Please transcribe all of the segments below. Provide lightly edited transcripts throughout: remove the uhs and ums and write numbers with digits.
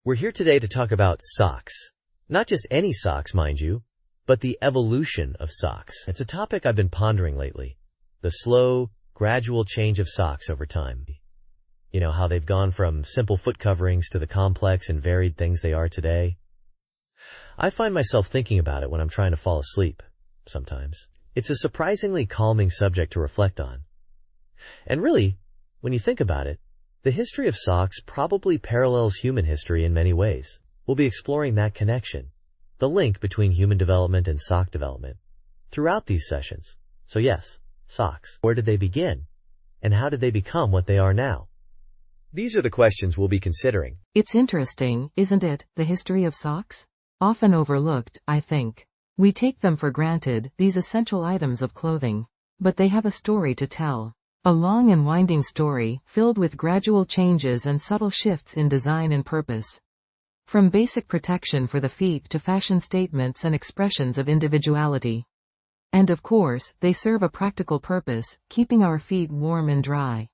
We're here today to talk about socks. Not just any socks, mind you, but the evolution of socks. It's a topic I've been pondering lately. The slow, gradual change of socks over time. You know, how they've gone from simple foot coverings to the complex and varied things they are today. I find myself thinking about it when I'm trying to fall asleep, sometimes. It's a surprisingly calming subject to reflect on. And really, when you think about it, the history of socks probably parallels human history in many ways. We'll be exploring that connection, the link between human development and sock development, throughout these sessions. So yes, socks. Where did they begin? And how did they become what they are now? These are the questions we'll be considering. It's interesting, isn't it, the history of socks? Often overlooked, I think. We take them for granted, these essential items of clothing. But they have a story to tell. A long and winding story, filled with gradual changes and subtle shifts in design and purpose. From basic protection for the feet to fashion statements and expressions of individuality. And of course, they serve a practical purpose, keeping our feet warm and dry.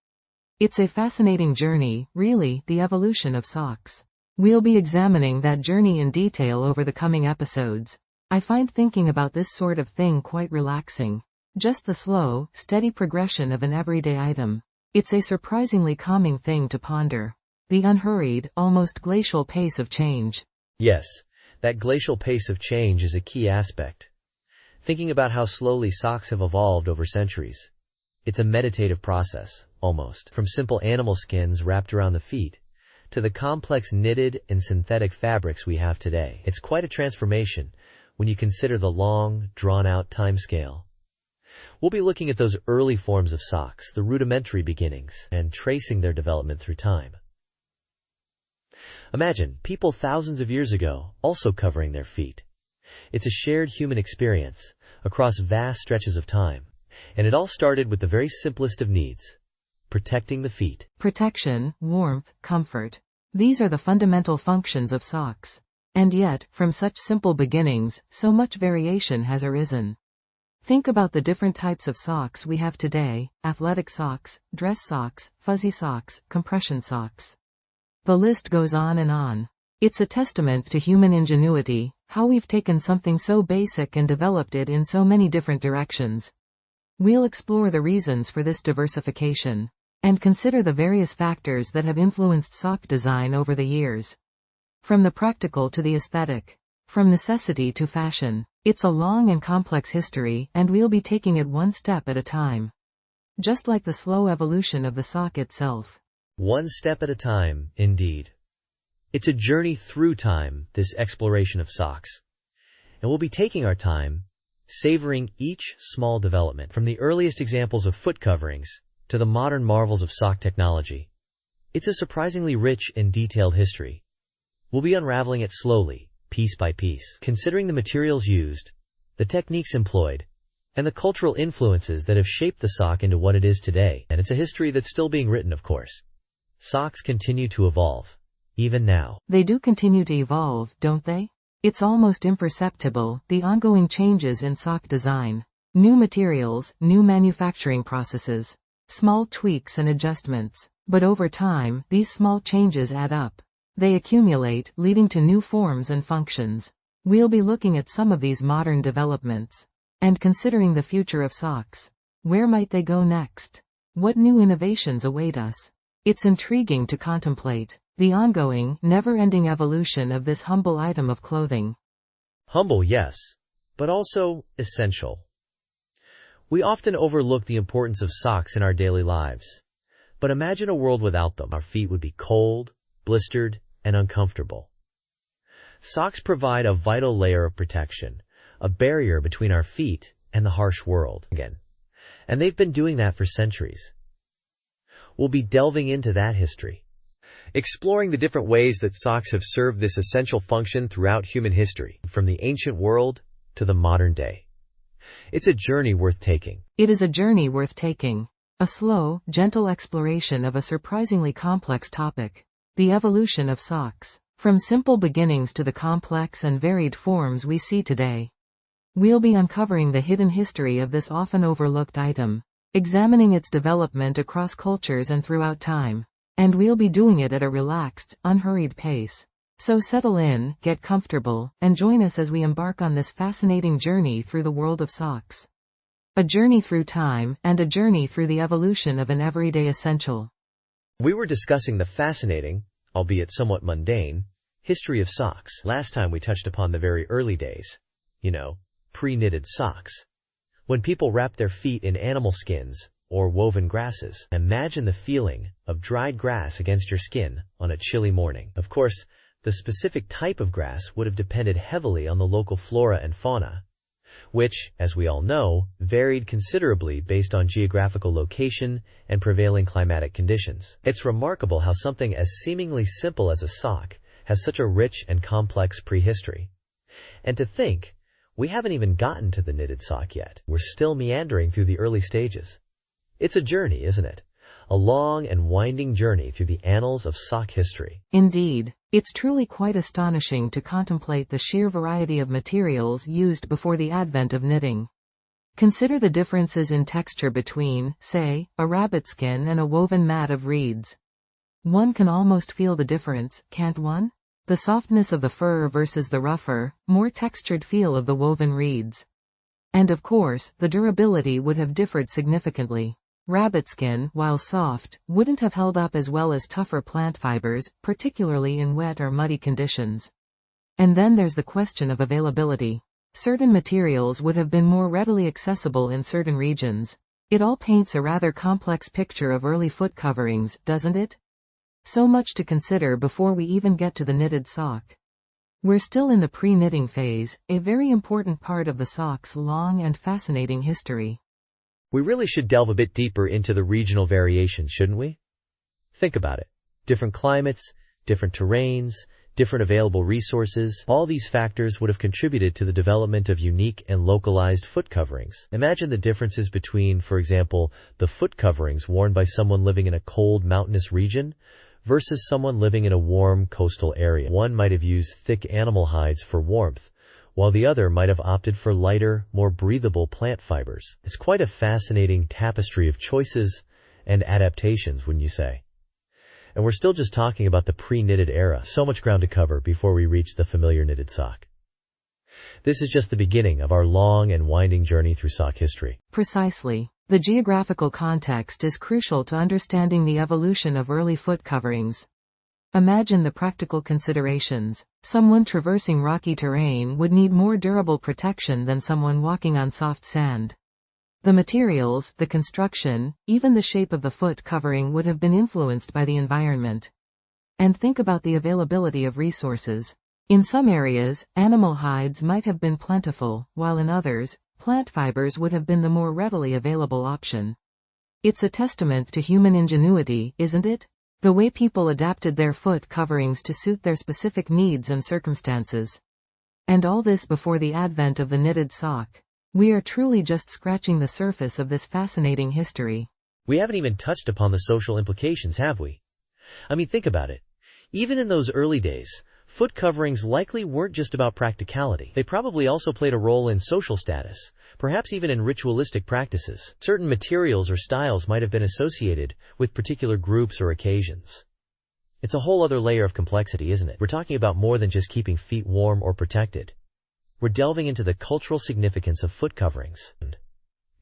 It's a fascinating journey, really, the evolution of socks. We'll be examining that journey in detail over the coming episodes. I find thinking about this sort of thing quite relaxing. Just the slow, steady progression of an everyday item. It's a surprisingly calming thing to ponder. The unhurried, almost glacial pace of change. Yes, that glacial pace of change is a key aspect. Thinking about how slowly socks have evolved over centuries. It's a meditative process, almost. From simple animal skins wrapped around the feet, to the complex knitted and synthetic fabrics we have today. It's quite a transformation when you consider the long, drawn-out timescale. We'll be looking at those early forms of socks, the rudimentary beginnings, and tracing their development through time. Imagine people thousands of years ago also covering their feet. It's a shared human experience across vast stretches of time, and it all started with the very simplest of needs, protecting the feet. Protection, warmth, comfort. These are the fundamental functions of socks. And yet, from such simple beginnings, so much variation has arisen. Think about the different types of socks we have today: athletic socks, dress socks, fuzzy socks, compression socks. The list goes on and on. It's a testament to human ingenuity, how we've taken something so basic and developed it in so many different directions. We'll explore the reasons for this diversification, and consider the various factors that have influenced sock design over the years. From the practical to the aesthetic. From necessity to fashion. It's a long and complex history, and we'll be taking it one step at a time. Just like the slow evolution of the sock itself. One step at a time, indeed. It's a journey through time, this exploration of socks. And we'll be taking our time, savoring each small development, from the earliest examples of foot coverings to the modern marvels of sock technology. It's a surprisingly rich and detailed history. We'll be unraveling it slowly, piece by piece, considering the materials used, the techniques employed, and the cultural influences that have shaped the sock into what it is today. And it's a history that's still being written, of course. Socks continue to evolve, even now. They do continue to evolve, don't they? It's almost imperceptible, the ongoing changes in sock design. New materials, new manufacturing processes, small tweaks and adjustments. But over time, these small changes add up. They accumulate, leading to new forms and functions. We'll be looking at some of these modern developments. And considering the future of socks. Where might they go next? What new innovations await us? It's intriguing to contemplate the ongoing, never-ending evolution of this humble item of clothing. Humble, yes, but also essential. We often overlook the importance of socks in our daily lives. But imagine a world without them. Our feet would be cold, blistered, and uncomfortable. Socks provide a vital layer of protection, a barrier between our feet and the harsh world. And they've been doing that for centuries. We'll be delving into that history, exploring the different ways that socks have served this essential function throughout human history, from the ancient world to the modern day. It's a journey worth taking. It is a journey worth taking. A slow, gentle exploration of a surprisingly complex topic. The evolution of socks. From simple beginnings to the complex and varied forms we see today. We'll be uncovering the hidden history of this often overlooked item, examining its development across cultures and throughout time. And we'll be doing it at a relaxed, unhurried pace. So settle in, get comfortable, and join us as we embark on this fascinating journey through the world of socks. A journey through time, and a journey through the evolution of an everyday essential. We were discussing the fascinating, albeit somewhat mundane, history of socks. Last time we touched upon the very early days. Pre-knitted socks. When people wrapped their feet in animal skins or woven grasses. Imagine the feeling of dried grass against your skin on a chilly morning. Of course, the specific type of grass would have depended heavily on the local flora and fauna, which, as we all know, varied considerably based on geographical location and prevailing climatic conditions. It's remarkable how something as seemingly simple as a sock has such a rich and complex prehistory. And to think, we haven't even gotten to the knitted sock yet. We're still meandering through the early stages. It's a journey, isn't it? A long and winding journey through the annals of sock history. Indeed. It's truly quite astonishing to contemplate the sheer variety of materials used before the advent of knitting. Consider the differences in texture between, say, a rabbit skin and a woven mat of reeds. One can almost feel the difference, can't one? The softness of the fur versus the rougher, more textured feel of the woven reeds. And of course, the durability would have differed significantly. Rabbit skin, while soft, wouldn't have held up as well as tougher plant fibers, particularly in wet or muddy conditions. And then there's the question of availability. Certain materials would have been more readily accessible in certain regions. It all paints a rather complex picture of early foot coverings, doesn't it? So much to consider before we even get to the knitted sock. We're still in the pre-knitting phase, a very important part of the sock's long and fascinating history. We really should delve a bit deeper into the regional variations, shouldn't we? Think about it. Different climates, different terrains, different available resources, all these factors would have contributed to the development of unique and localized foot coverings. Imagine the differences between, for example, the foot coverings worn by someone living in a cold mountainous region versus someone living in a warm coastal area. One might have used thick animal hides for warmth, while the other might have opted for lighter, more breathable plant fibers. It's quite a fascinating tapestry of choices and adaptations, wouldn't you say? And we're still just talking about the pre-knitted era. So much ground to cover before we reach the familiar knitted sock. This is just the beginning of our long and winding journey through sock history. Precisely. The geographical context is crucial to understanding the evolution of early foot coverings. Imagine the practical considerations. Someone traversing rocky terrain would need more durable protection than someone walking on soft sand. The materials, the construction, even the shape of the foot covering would have been influenced by the environment. And think about the availability of resources. In some areas, animal hides might have been plentiful, while in others, plant fibers would have been the more readily available option. It's a testament to human ingenuity, isn't it? The way people adapted their foot coverings to suit their specific needs and circumstances. And all this before the advent of the knitted sock. We are truly just scratching the surface of this fascinating history. We haven't even touched upon the social implications, have we? I mean, think about it. Even in those early days, foot coverings likely weren't just about practicality. They probably also played a role in social status, perhaps even in ritualistic practices. Certain materials or styles might have been associated with particular groups or occasions. It's a whole other layer of complexity, isn't it? We're talking about more than just keeping feet warm or protected. We're delving into the cultural significance of foot coverings.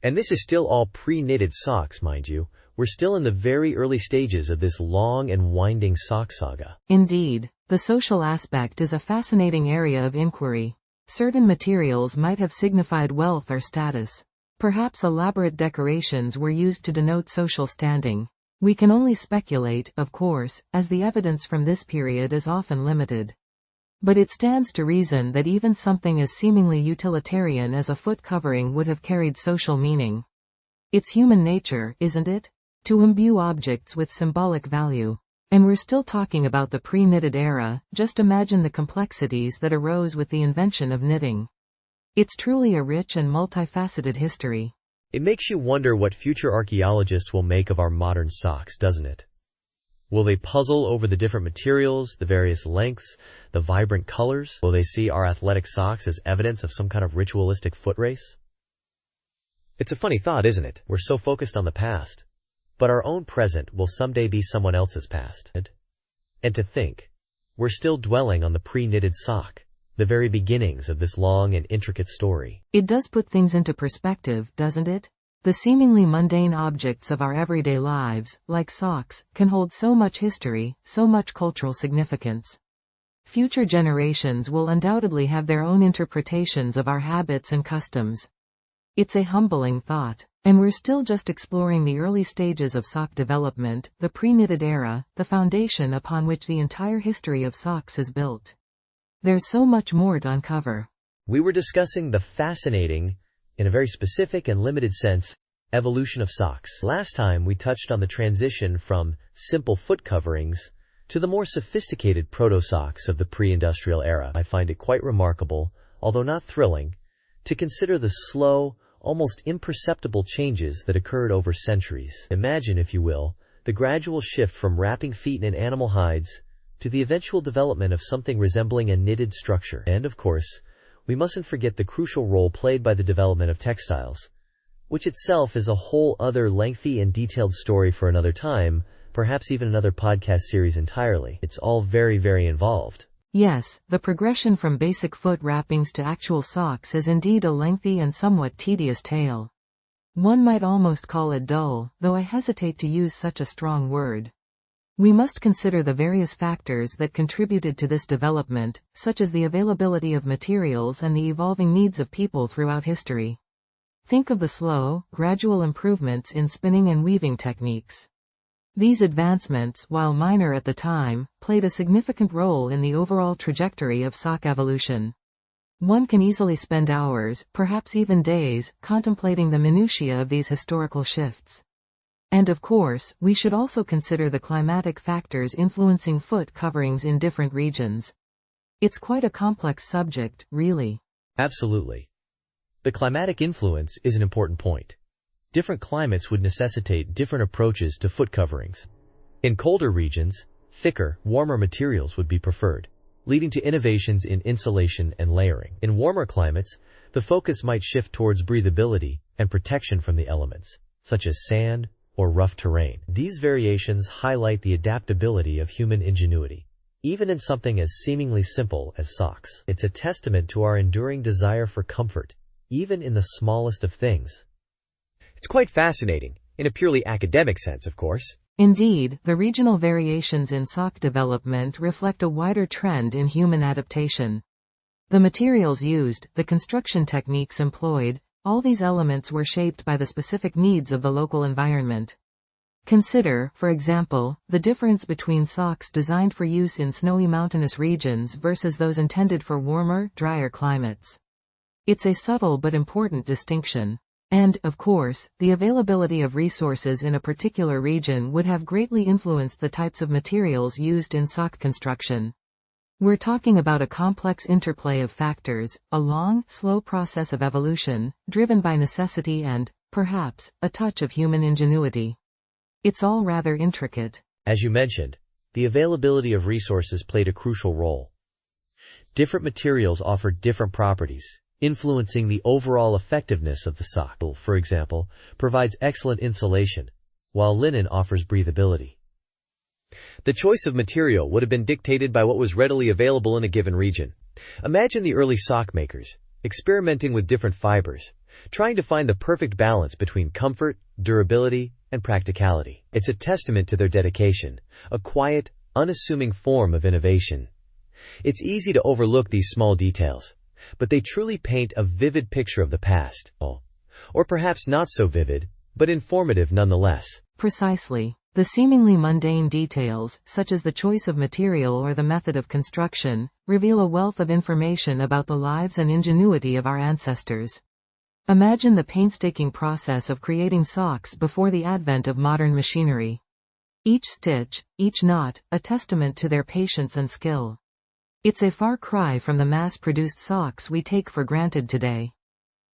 And this is still all pre-knitted socks, mind you. We're still in the very early stages of this long and winding sock saga. Indeed. The social aspect is a fascinating area of inquiry. Certain materials might have signified wealth or status. Perhaps elaborate decorations were used to denote social standing. We can only speculate, of course, as the evidence from this period is often limited. But it stands to reason that even something as seemingly utilitarian as a foot covering would have carried social meaning. It's human nature, isn't it? To imbue objects with symbolic value. And we're still talking about the pre-knitted era. Just imagine the complexities that arose with the invention of knitting. It's truly a rich and multifaceted history. It makes you wonder what future archaeologists will make of our modern socks, doesn't it? Will they puzzle over the different materials, the various lengths, the vibrant colors? Will they see our athletic socks as evidence of some kind of ritualistic foot race? It's a funny thought, isn't it? We're so focused on the past. But our own present will someday be someone else's past. And to think, we're still dwelling on the pre-knitted sock, the very beginnings of this long and intricate story. It does put things into perspective, doesn't it? The seemingly mundane objects of our everyday lives, like socks, can hold so much history, so much cultural significance. Future generations will undoubtedly have their own interpretations of our habits and customs. It's a humbling thought. And we're still just exploring the early stages of sock development, the pre-knitted era, the foundation upon which the entire history of socks is built. There's so much more to uncover. We were discussing the fascinating, in a very specific and limited sense, evolution of socks. Last time we touched on the transition from simple foot coverings to the more sophisticated proto-socks of the pre-industrial era. I find it quite remarkable, although not thrilling, to consider the slow, almost imperceptible changes that occurred over centuries. Imagine, if you will, the gradual shift from wrapping feet in animal hides to the eventual development of something resembling a knitted structure. And, of course, we mustn't forget the crucial role played by the development of textiles, which itself is a whole other lengthy and detailed story for another time, perhaps even another podcast series entirely. It's all very, very involved. Yes, the progression from basic foot wrappings to actual socks is indeed a lengthy and somewhat tedious tale. One might almost call it dull, though I hesitate to use such a strong word. We must consider the various factors that contributed to this development, such as the availability of materials and the evolving needs of people throughout history. Think of the slow, gradual improvements in spinning and weaving techniques. These advancements, while minor at the time, played a significant role in the overall trajectory of sock evolution. One can easily spend hours, perhaps even days, contemplating the minutiae of these historical shifts. And of course, we should also consider the climatic factors influencing foot coverings in different regions. It's quite a complex subject, really. Absolutely. The climatic influence is an important point. Different climates would necessitate different approaches to foot coverings. In colder regions, thicker, warmer materials would be preferred, leading to innovations in insulation and layering. In warmer climates, the focus might shift towards breathability and protection from the elements, such as sand or rough terrain. These variations highlight the adaptability of human ingenuity, even in something as seemingly simple as socks. It's a testament to our enduring desire for comfort, even in the smallest of things. It's quite fascinating, in a purely academic sense, of course. Indeed, the regional variations in sock development reflect a wider trend in human adaptation. The materials used, the construction techniques employed, all these elements were shaped by the specific needs of the local environment. Consider, for example, the difference between socks designed for use in snowy mountainous regions versus those intended for warmer, drier climates. It's a subtle but important distinction. And, of course, the availability of resources in a particular region would have greatly influenced the types of materials used in sock construction. We're talking about a complex interplay of factors, a long, slow process of evolution, driven by necessity and, perhaps, a touch of human ingenuity. It's all rather intricate. As you mentioned, the availability of resources played a crucial role. Different materials offered different properties, influencing the overall effectiveness of the sock. For example, provides excellent insulation, while linen offers breathability. The choice of material would have been dictated by what was readily available in a given region. Imagine the early sock makers, experimenting with different fibers, trying to find the perfect balance between comfort, durability, and practicality. It's a testament to their dedication, a quiet, unassuming form of innovation. It's easy to overlook these small details, but they truly paint a vivid picture of the past. Or perhaps not so vivid, but informative nonetheless. Precisely. The seemingly mundane details, such as the choice of material or the method of construction, reveal a wealth of information about the lives and ingenuity of our ancestors. Imagine the painstaking process of creating socks before the advent of modern machinery. Each stitch, each knot, a testament to their patience and skill. It's a far cry from the mass-produced socks we take for granted today.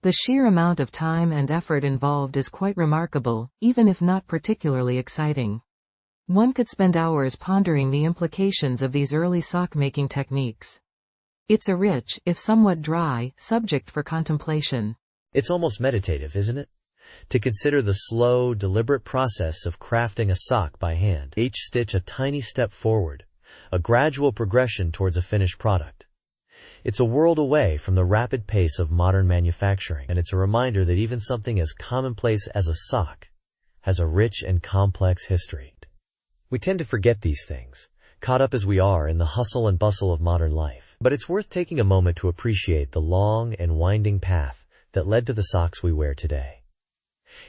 The sheer amount of time and effort involved is quite remarkable, even if not particularly exciting. One could spend hours pondering the implications of these early sock-making techniques. It's a rich, if somewhat dry, subject for contemplation. It's almost meditative, isn't it? To consider the slow, deliberate process of crafting a sock by hand. Each stitch a tiny step forward, a gradual progression towards a finished product. It's a world away from the rapid pace of modern manufacturing, and it's a reminder that even something as commonplace as a sock has a rich and complex history. We tend to forget these things, caught up as we are in the hustle and bustle of modern life. But it's worth taking a moment to appreciate the long and winding path that led to the socks we wear today.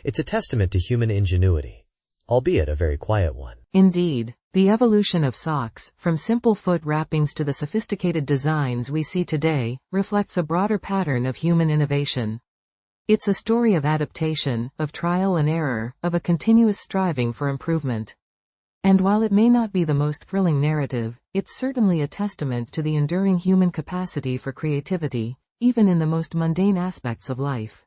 It's a testament to human ingenuity, albeit a very quiet one. Indeed, the evolution of socks, from simple foot wrappings to the sophisticated designs we see today, reflects a broader pattern of human innovation. It's a story of adaptation, of trial and error, of a continuous striving for improvement. And while it may not be the most thrilling narrative, it's certainly a testament to the enduring human capacity for creativity, even in the most mundane aspects of life.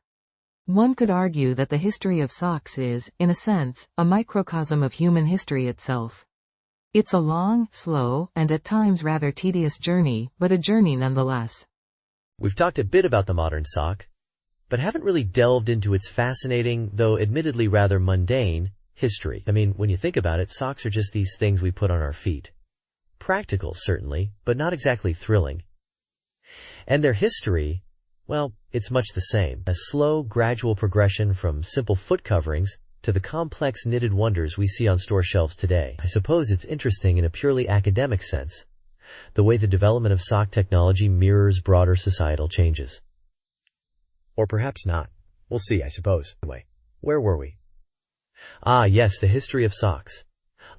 One could argue that the history of socks is, in a sense, a microcosm of human history itself. It's a long, slow, and at times rather tedious journey, but a journey nonetheless. We've talked a bit about the modern sock, but haven't really delved into its fascinating, though admittedly rather mundane, history. I mean, when you think about it, socks are just these things we put on our feet. Practical, certainly, but not exactly thrilling. And their history, well, it's much the same. A slow, gradual progression from simple foot coverings to the complex knitted wonders we see on store shelves today. I suppose it's interesting in a purely academic sense, the way the development of sock technology mirrors broader societal changes. Or perhaps not. We'll see, I suppose. Anyway, where were we? Ah, yes, the history of socks.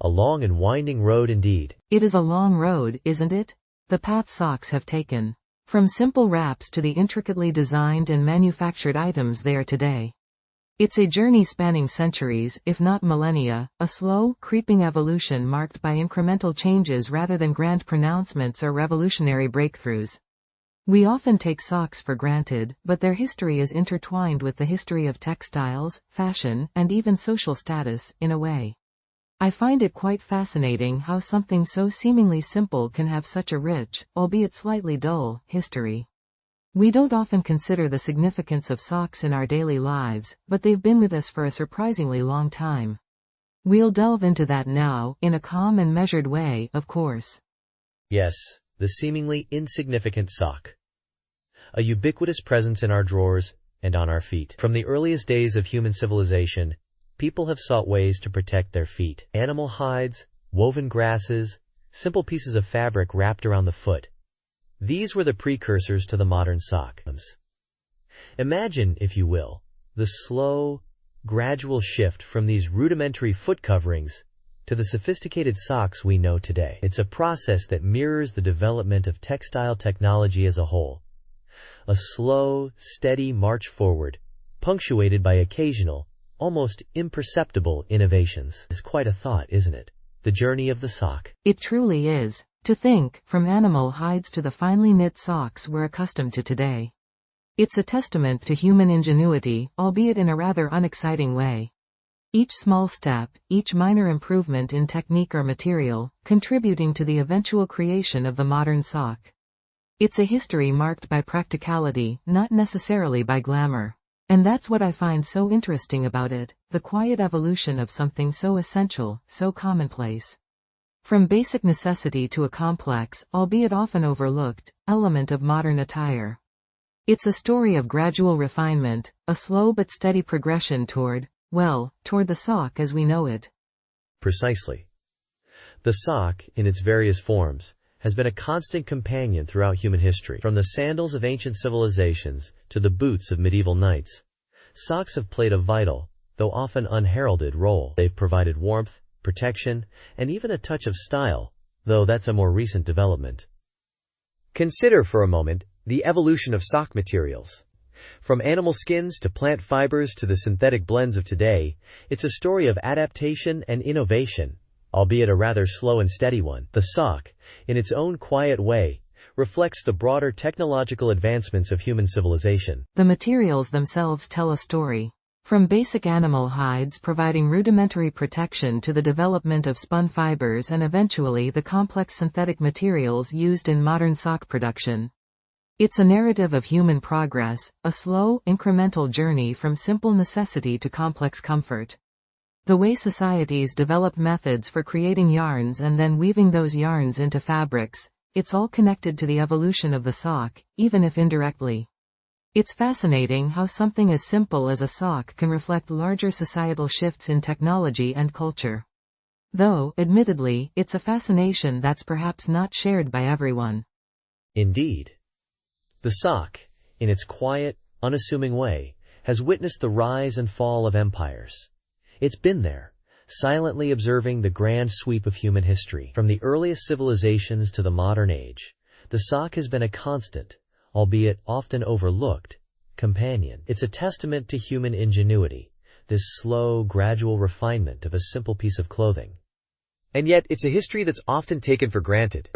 A long and winding road indeed. It is a long road, isn't it? The path socks have taken. From simple wraps to the intricately designed and manufactured items they are today. It's a journey spanning centuries, if not millennia, a slow, creeping evolution marked by incremental changes rather than grand pronouncements or revolutionary breakthroughs. We often take socks for granted, but their history is intertwined with the history of textiles, fashion, and even social status, in a way. I find it quite fascinating how something so seemingly simple can have such a rich, albeit slightly dull, history. We don't often consider the significance of socks in our daily lives, but they've been with us for a surprisingly long time. We'll delve into that now, in a calm and measured way, of course. Yes, the seemingly insignificant sock. A ubiquitous presence in our drawers and on our feet. From the earliest days of human civilization, people have sought ways to protect their feet. Animal hides, woven grasses, simple pieces of fabric wrapped around the foot. These were the precursors to the modern sock. Imagine, if you will, the slow, gradual shift from these rudimentary foot coverings to the sophisticated socks we know today. It's a process that mirrors the development of textile technology as a whole. A slow, steady march forward, punctuated by occasional, almost imperceptible innovations. It's quite a thought, isn't it? The journey of the sock. It truly is. To think, from animal hides to the finely knit socks we're accustomed to today. It's a testament to human ingenuity, albeit in a rather unexciting way. Each small step, each minor improvement in technique or material, contributing to the eventual creation of the modern sock. It's a history marked by practicality, not necessarily by glamour. And that's what I find so interesting about it, the quiet evolution of something so essential, so commonplace. From basic necessity to a complex, albeit often overlooked, element of modern attire. It's a story of gradual refinement, a slow but steady progression toward the sock as we know it. Precisely. The sock, in its various forms, has been a constant companion throughout human history. From the sandals of ancient civilizations to the boots of medieval knights, socks have played a vital, though often unheralded, role. They've provided warmth, protection, and even a touch of style, though that's a more recent development. Consider for a moment the evolution of sock materials. From animal skins to plant fibers to the synthetic blends of today, it's a story of adaptation and innovation, albeit a rather slow and steady one. The sock, in its own quiet way, reflects the broader technological advancements of human civilization. The materials themselves tell a story. From basic animal hides providing rudimentary protection to the development of spun fibers and eventually the complex synthetic materials used in modern sock production. It's a narrative of human progress, a slow, incremental journey from simple necessity to complex comfort. The way societies develop methods for creating yarns and then weaving those yarns into fabrics, it's all connected to the evolution of the sock, even if indirectly. It's fascinating how something as simple as a sock can reflect larger societal shifts in technology and culture. Though, admittedly, it's a fascination that's perhaps not shared by everyone. Indeed. The sock, in its quiet, unassuming way, has witnessed the rise and fall of empires. It's been there, silently observing the grand sweep of human history. From the earliest civilizations to the modern age, the sock has been a constant, albeit often overlooked, companion. It's a testament to human ingenuity, this slow, gradual refinement of a simple piece of clothing. And yet, it's a history that's often taken for granted.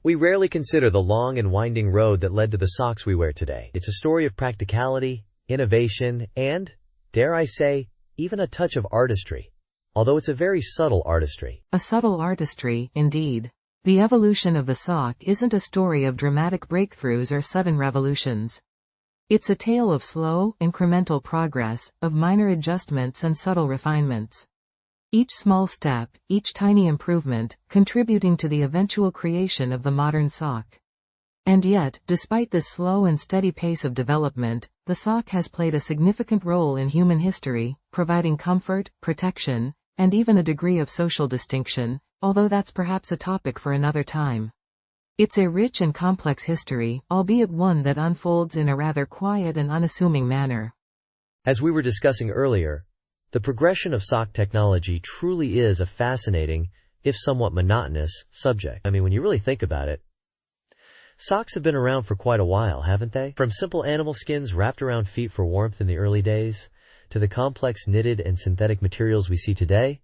We rarely consider the long and winding road that led to the socks we wear today. It's a story of practicality, innovation, and, dare I say, even a touch of artistry, although it's a very subtle artistry. A subtle artistry, indeed. The evolution of the sock isn't a story of dramatic breakthroughs or sudden revolutions. It's a tale of slow, incremental progress, of minor adjustments and subtle refinements. Each small step, each tiny improvement, contributing to the eventual creation of the modern sock. And yet, despite this slow and steady pace of development, the sock has played a significant role in human history, providing comfort, protection, and even a degree of social distinction, although that's perhaps a topic for another time. It's a rich and complex history, albeit one that unfolds in a rather quiet and unassuming manner. As we were discussing earlier, the progression of sock technology truly is a fascinating, if somewhat monotonous, subject. I mean, when you really think about it, socks have been around for quite a while, haven't they? From simple animal skins wrapped around feet for warmth in the early days, to the complex knitted and synthetic materials we see today,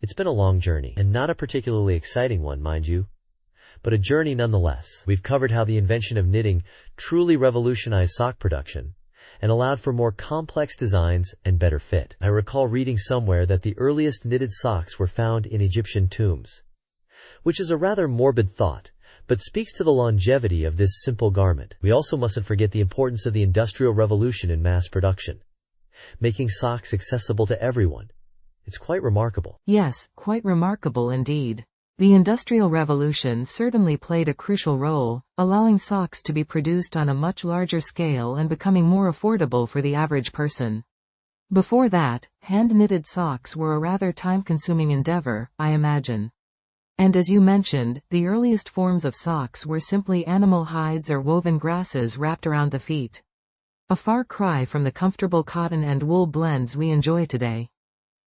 it's been a long journey, and not a particularly exciting one, mind you, but a journey nonetheless. We've covered how the invention of knitting truly revolutionized sock production, and allowed for more complex designs and better fit. I recall reading somewhere that the earliest knitted socks were found in Egyptian tombs, which is a rather morbid thought, but speaks to the longevity of this simple garment. We also mustn't forget the importance of the Industrial Revolution in mass production, making socks accessible to everyone. It's quite remarkable. Yes, quite remarkable indeed. The Industrial Revolution certainly played a crucial role, allowing socks to be produced on a much larger scale and becoming more affordable for the average person. Before that, hand-knitted socks were a rather time-consuming endeavor, I imagine. And as you mentioned, the earliest forms of socks were simply animal hides or woven grasses wrapped around the feet. A far cry from the comfortable cotton and wool blends we enjoy today.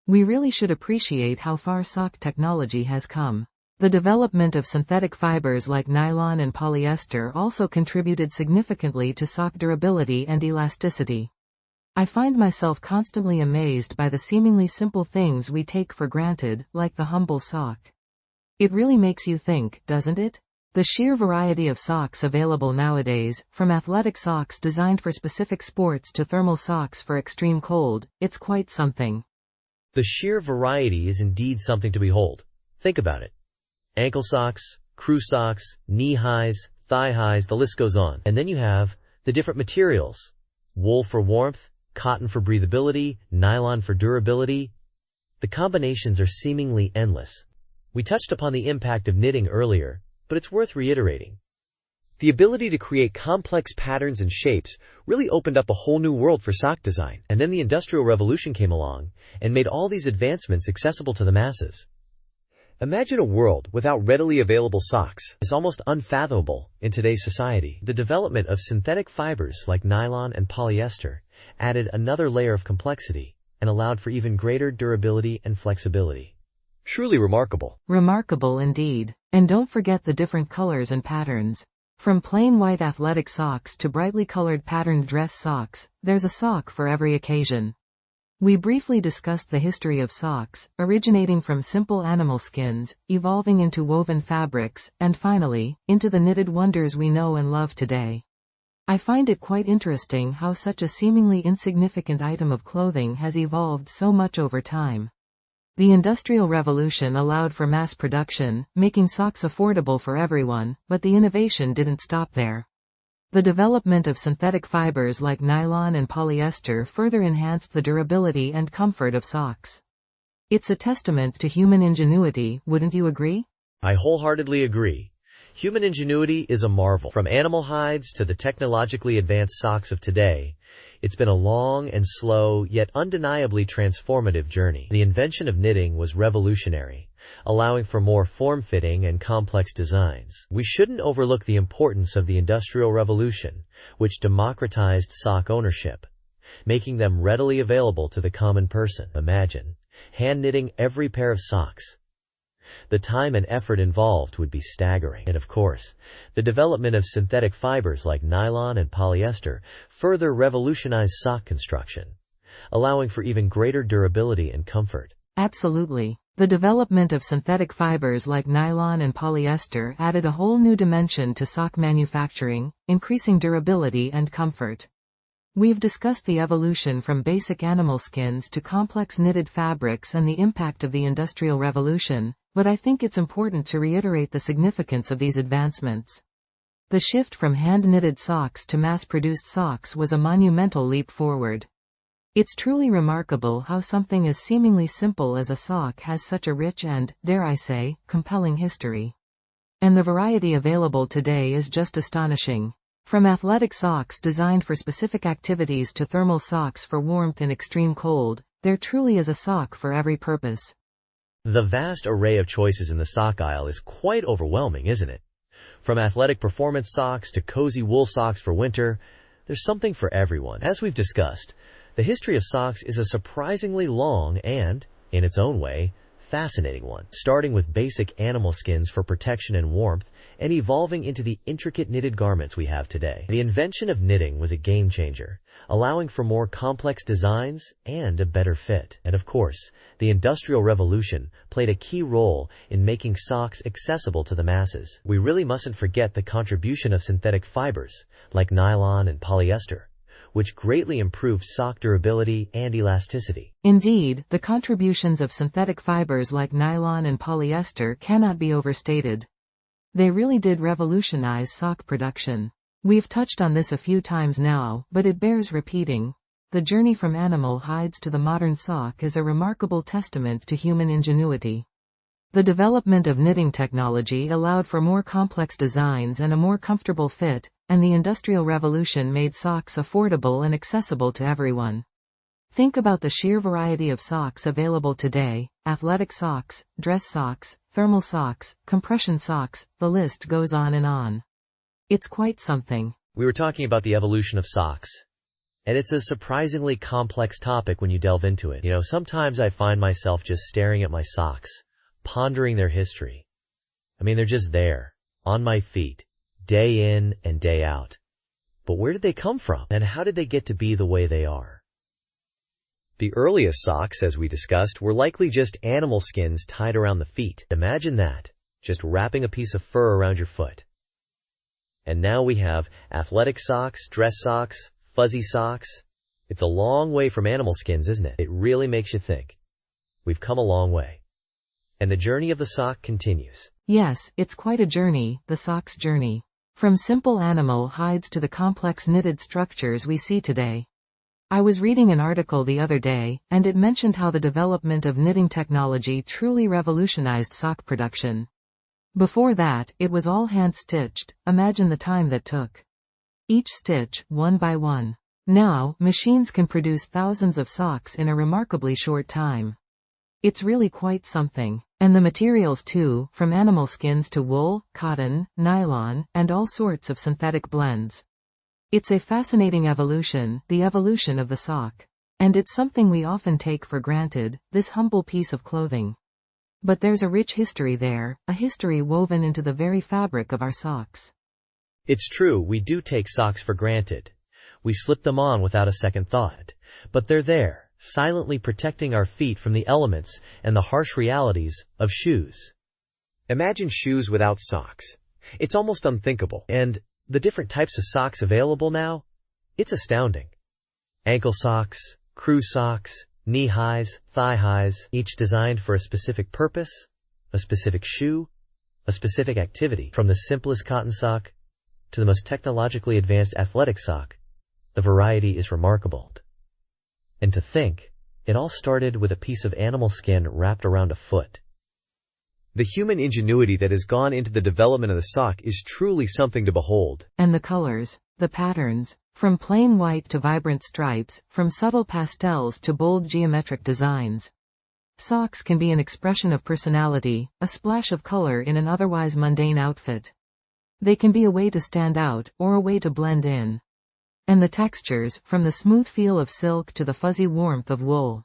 We really should appreciate how far sock technology has come. The development of synthetic fibers like nylon and polyester also contributed significantly to sock durability and elasticity. I find myself constantly amazed by the seemingly simple things we take for granted, like the humble sock. It really makes you think, doesn't it? The sheer variety of socks available nowadays, from athletic socks designed for specific sports to thermal socks for extreme cold, it's quite something. The sheer variety is indeed something to behold. Think about it. Ankle socks, crew socks, knee highs, thigh highs, the list goes on. And then you have the different materials. Wool for warmth, cotton for breathability, nylon for durability. The combinations are seemingly endless. We touched upon the impact of knitting earlier, but it's worth reiterating. The ability to create complex patterns and shapes really opened up a whole new world for sock design. And then the Industrial Revolution came along and made all these advancements accessible to the masses. Imagine a world without readily available socks. It's almost unfathomable in today's society. The development of synthetic fibers like nylon and polyester added another layer of complexity and allowed for even greater durability and flexibility. Truly remarkable. Remarkable indeed. And don't forget the different colors and patterns. From plain white athletic socks to brightly colored patterned dress socks, there's a sock for every occasion. We briefly discussed the history of socks, originating from simple animal skins, evolving into woven fabrics, and finally, into the knitted wonders we know and love today. I find it quite interesting how such a seemingly insignificant item of clothing has evolved so much over time. The Industrial Revolution allowed for mass production, making socks affordable for everyone, but the innovation didn't stop there. The development of synthetic fibers like nylon and polyester further enhanced the durability and comfort of socks. It's a testament to human ingenuity, wouldn't you agree? I wholeheartedly agree. Human ingenuity is a marvel. From animal hides to the technologically advanced socks of today, it's been a long and slow, yet undeniably transformative journey. The invention of knitting was revolutionary, allowing for more form-fitting and complex designs. We shouldn't overlook the importance of the Industrial Revolution, which democratized sock ownership, making them readily available to the common person. Imagine hand-knitting every pair of socks. The time and effort involved would be staggering. And of course, the development of synthetic fibers like nylon and polyester further revolutionized sock construction, allowing for even greater durability and comfort. Absolutely. The development of synthetic fibers like nylon and polyester added a whole new dimension to sock manufacturing, increasing durability and comfort. We've discussed the evolution from basic animal skins to complex knitted fabrics and the impact of the Industrial Revolution, but I think it's important to reiterate the significance of these advancements. The shift from hand-knitted socks to mass-produced socks was a monumental leap forward. It's truly remarkable how something as seemingly simple as a sock has such a rich and, dare I say, compelling history. And the variety available today is just astonishing. From athletic socks designed for specific activities to thermal socks for warmth in extreme cold, there truly is a sock for every purpose. The vast array of choices in the sock aisle is quite overwhelming, isn't it? From athletic performance socks to cozy wool socks for winter, there's something for everyone. As we've discussed, the history of socks is a surprisingly long and, in its own way, fascinating one, starting with basic animal skins for protection and warmth and evolving into the intricate knitted garments we have today. The invention of knitting was a game changer, allowing for more complex designs and a better fit. And of course, the Industrial Revolution played a key role in making socks accessible to the masses. We really mustn't forget the contribution of synthetic fibers, like nylon and polyester, which greatly improved sock durability and elasticity. Indeed, the contributions of synthetic fibers like nylon and polyester cannot be overstated. They really did revolutionize sock production. We've touched on this a few times now, but it bears repeating. The journey from animal hides to the modern sock is a remarkable testament to human ingenuity. The development of knitting technology allowed for more complex designs and a more comfortable fit, and the Industrial Revolution made socks affordable and accessible to everyone. Think about the sheer variety of socks available today: athletic socks, dress socks, thermal socks, compression socks, the list goes on and on. It's quite something. We were talking about the evolution of socks, and it's a surprisingly complex topic when you delve into it. Sometimes I find myself just staring at my socks, pondering their history. They're just there, on my feet, day in and day out. But where did they come from? And how did they get to be the way they are? The earliest socks, as we discussed, were likely just animal skins tied around the feet. Imagine that, just wrapping a piece of fur around your foot. And now we have athletic socks, dress socks, fuzzy socks. It's a long way from animal skins, isn't it? It really makes you think. We've come a long way. And the journey of the sock continues. Yes, it's quite a journey, the sock's journey. From simple animal hides to the complex knitted structures we see today. I was reading an article the other day, and it mentioned how the development of knitting technology truly revolutionized sock production. Before that, it was all hand-stitched. Imagine the time that took. Each stitch, one by one. Now, machines can produce thousands of socks in a remarkably short time. It's really quite something. And the materials too, from animal skins to wool, cotton, nylon, and all sorts of synthetic blends. It's a fascinating evolution, the evolution of the sock. And it's something we often take for granted, this humble piece of clothing. But there's a rich history there, a history woven into the very fabric of our socks. It's true, we do take socks for granted. We slip them on without a second thought. But they're there, silently protecting our feet from the elements and the harsh realities of shoes. Imagine shoes without socks. It's almost unthinkable. And the different types of socks available now? It's astounding. Ankle socks, crew socks, knee highs, thigh highs, each designed for a specific purpose, a specific shoe, a specific activity. From the simplest cotton sock to the most technologically advanced athletic sock, the variety is remarkable. And to think, it all started with a piece of animal skin wrapped around a foot. The human ingenuity that has gone into the development of the sock is truly something to behold. And the colors, the patterns, from plain white to vibrant stripes, from subtle pastels to bold geometric designs. Socks can be an expression of personality, a splash of color in an otherwise mundane outfit. They can be a way to stand out, or a way to blend in. And the textures, from the smooth feel of silk to the fuzzy warmth of wool.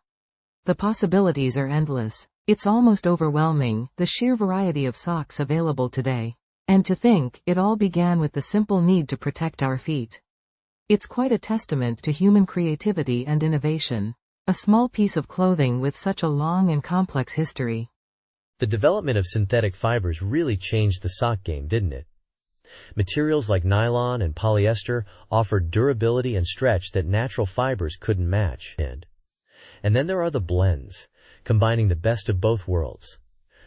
The possibilities are endless. It's almost overwhelming, the sheer variety of socks available today. And to think, it all began with the simple need to protect our feet. It's quite a testament to human creativity and innovation. A small piece of clothing with such a long and complex history. The development of synthetic fibers really changed the sock game, didn't it? Materials like nylon and polyester offered durability and stretch that natural fibers couldn't match. And then there are the blends, combining the best of both worlds.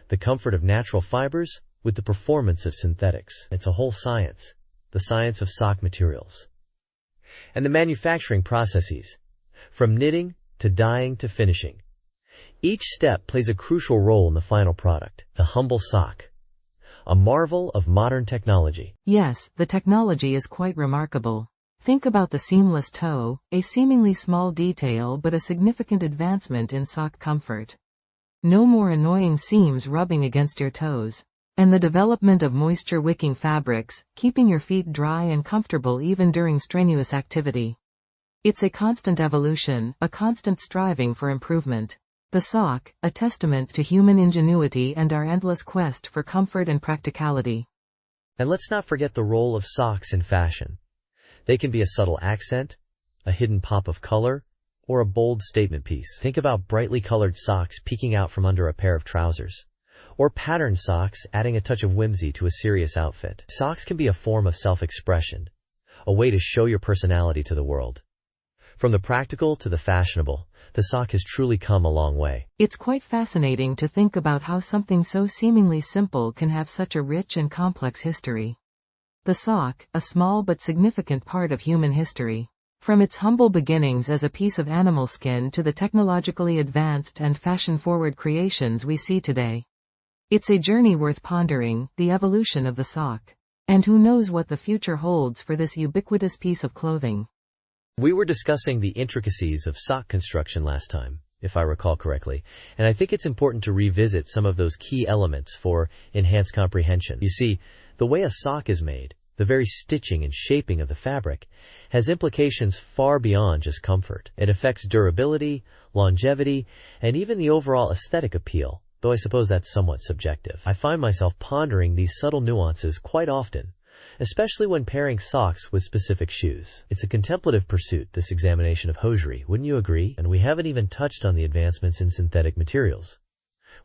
The comfort of natural fibers with the performance of synthetics. It's a whole science, the science of sock materials. And the manufacturing processes, from knitting to dyeing to finishing. Each step plays a crucial role in the final product, the humble sock. A marvel of modern technology. Yes, the technology is quite remarkable. Think about the seamless toe, a seemingly small detail but a significant advancement in sock comfort. No more annoying seams rubbing against your toes. And the development of moisture-wicking fabrics, keeping your feet dry and comfortable even during strenuous activity. It's a constant evolution, a constant striving for improvement. The sock, a testament to human ingenuity and our endless quest for comfort and practicality. And let's not forget the role of socks in fashion. They can be a subtle accent, a hidden pop of color, or a bold statement piece. Think about brightly colored socks peeking out from under a pair of trousers. Or patterned socks adding a touch of whimsy to a serious outfit. Socks can be a form of self-expression, a way to show your personality to the world. From the practical to the fashionable, the sock has truly come a long way. It's quite fascinating to think about how something so seemingly simple can have such a rich and complex history. The sock, a small but significant part of human history. From its humble beginnings as a piece of animal skin to the technologically advanced and fashion-forward creations we see today. It's a journey worth pondering, the evolution of the sock. And who knows what the future holds for this ubiquitous piece of clothing. We were discussing the intricacies of sock construction last time, if I recall correctly, and I think it's important to revisit some of those key elements for enhanced comprehension. You see, the way a sock is made, the very stitching and shaping of the fabric, has implications far beyond just comfort. It affects durability, longevity, and even the overall aesthetic appeal, though I suppose that's somewhat subjective. I find myself pondering these subtle nuances quite often, especially when pairing socks with specific shoes. It's a contemplative pursuit, this examination of hosiery, wouldn't you agree? And we haven't even touched on the advancements in synthetic materials,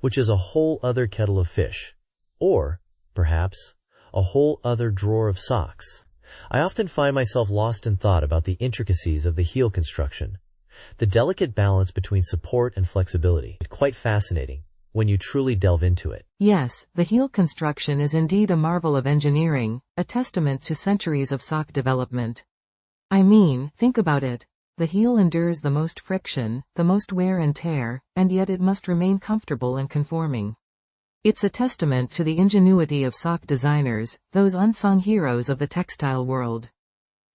which is a whole other kettle of fish. Or, perhaps, a whole other drawer of socks. I often find myself lost in thought about the intricacies of the heel construction, the delicate balance between support and flexibility. It's quite fascinating when you truly delve into it. Yes, the heel construction is indeed a marvel of engineering, a testament to centuries of sock development. I mean, think about it. The heel endures the most friction, the most wear and tear, and yet it must remain comfortable and conforming. It's a testament to the ingenuity of sock designers, those unsung heroes of the textile world.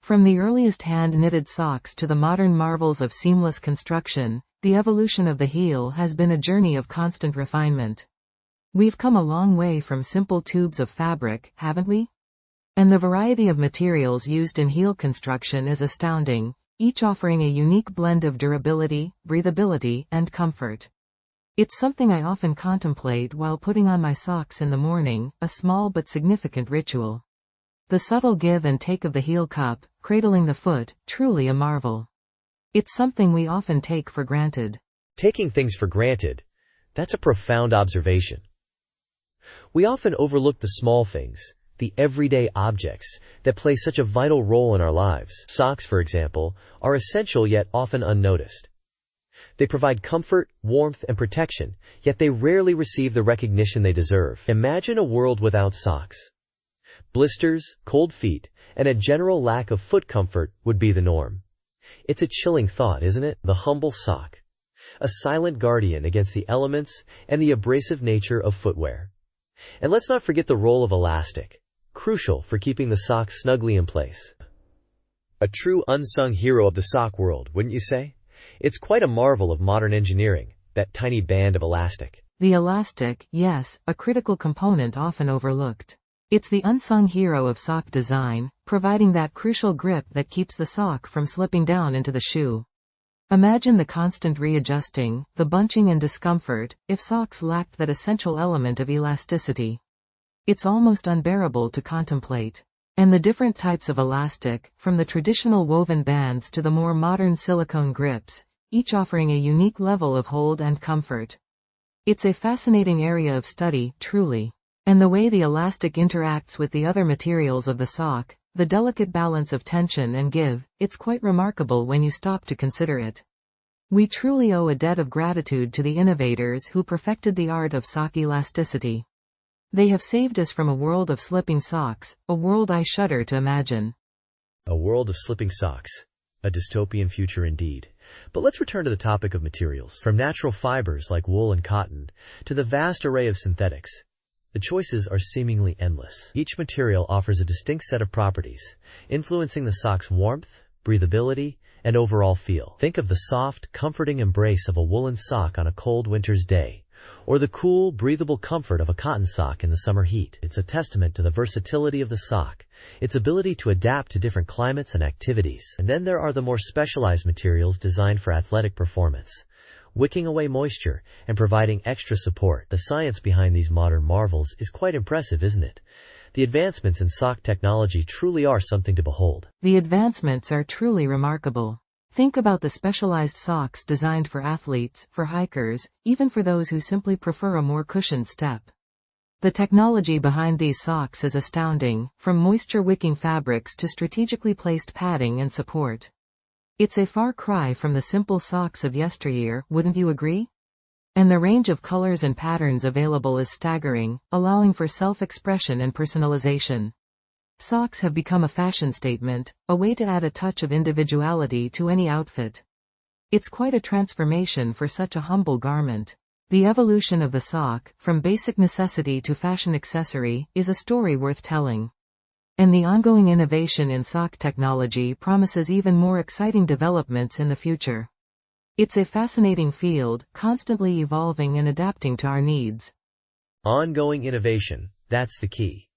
From the earliest hand-knitted socks to the modern marvels of seamless construction, the evolution of the heel has been a journey of constant refinement. We've come a long way from simple tubes of fabric, haven't we? And the variety of materials used in heel construction is astounding, each offering a unique blend of durability, breathability, and comfort. It's something I often contemplate while putting on my socks in the morning, a small but significant ritual. The subtle give and take of the heel cup, cradling the foot, truly a marvel. It's something we often take for granted. Taking things for granted, that's a profound observation. We often overlook the small things, the everyday objects that play such a vital role in our lives. Socks, for example, are essential yet often unnoticed. They provide comfort, warmth, and protection, yet they rarely receive the recognition they deserve. Imagine a world without socks. Blisters, cold feet, and a general lack of foot comfort would be the norm. It's a chilling thought, isn't it? The humble sock. A silent guardian against the elements and the abrasive nature of footwear. And let's not forget the role of elastic, crucial for keeping the sock snugly in place. A true unsung hero of the sock world, wouldn't you say? It's quite a marvel of modern engineering, that tiny band of elastic. The elastic, yes, a critical component often overlooked. It's the unsung hero of sock design, providing that crucial grip that keeps the sock from slipping down into the shoe. Imagine the constant readjusting, the bunching and discomfort, if socks lacked that essential element of elasticity. It's almost unbearable to contemplate. And the different types of elastic, from the traditional woven bands to the more modern silicone grips, each offering a unique level of hold and comfort. It's a fascinating area of study, truly. And the way the elastic interacts with the other materials of the sock, the delicate balance of tension and give, it's quite remarkable when you stop to consider it. We truly owe a debt of gratitude to the innovators who perfected the art of sock elasticity. They have saved us from a world of slipping socks, a world I shudder to imagine. A world of slipping socks. A dystopian future indeed. But let's return to the topic of materials. From natural fibers like wool and cotton, to the vast array of synthetics, the choices are seemingly endless. Each material offers a distinct set of properties, influencing the sock's warmth, breathability, and overall feel. Think of the soft, comforting embrace of a woolen sock on a cold winter's day, or the cool, breathable comfort of a cotton sock in the summer heat. It's a testament to the versatility of the sock, its ability to adapt to different climates and activities. And then there are the more specialized materials designed for athletic performance, wicking away moisture and providing extra support. The science behind these modern marvels is quite impressive, isn't it? The advancements in sock technology truly are something to behold. The advancements are truly remarkable. Think about the specialized socks designed for athletes, for hikers, even for those who simply prefer a more cushioned step. The technology behind these socks is astounding, from moisture-wicking fabrics to strategically placed padding and support. It's a far cry from the simple socks of yesteryear, wouldn't you agree? And the range of colors and patterns available is staggering, allowing for self-expression and personalization. Socks have become a fashion statement, a way to add a touch of individuality to any outfit. It's quite a transformation for such a humble garment. The evolution of the sock, from basic necessity to fashion accessory, is a story worth telling. And the ongoing innovation in sock technology promises even more exciting developments in the future. It's a fascinating field, constantly evolving and adapting to our needs. Ongoing innovation, that's the key.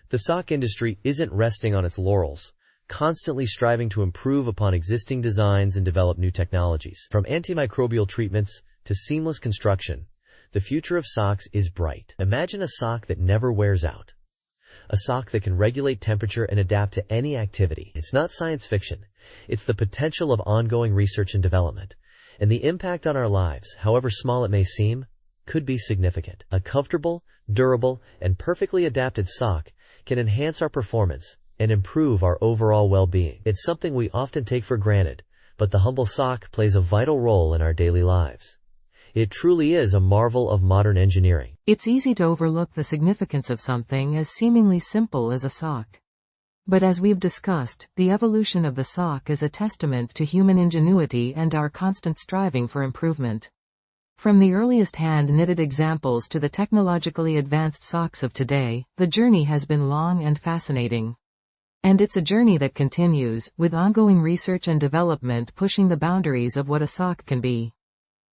The sock industry isn't resting on its laurels, constantly striving to improve upon existing designs and develop new technologies. From antimicrobial treatments to seamless construction, the future of socks is bright. Imagine a sock that never wears out. A sock that can regulate temperature and adapt to any activity. It's not science fiction. It's the potential of ongoing research and development. And the impact on our lives, however small it may seem, could be significant. A comfortable, durable, and perfectly adapted sock can enhance our performance and improve our overall well-being. It's something we often take for granted, but the humble sock plays a vital role in our daily lives. It truly is a marvel of modern engineering. It's easy to overlook the significance of something as seemingly simple as a sock. But as we've discussed, the evolution of the sock is a testament to human ingenuity and our constant striving for improvement. From the earliest hand-knitted examples to the technologically advanced socks of today, the journey has been long and fascinating. And it's a journey that continues, with ongoing research and development pushing the boundaries of what a sock can be.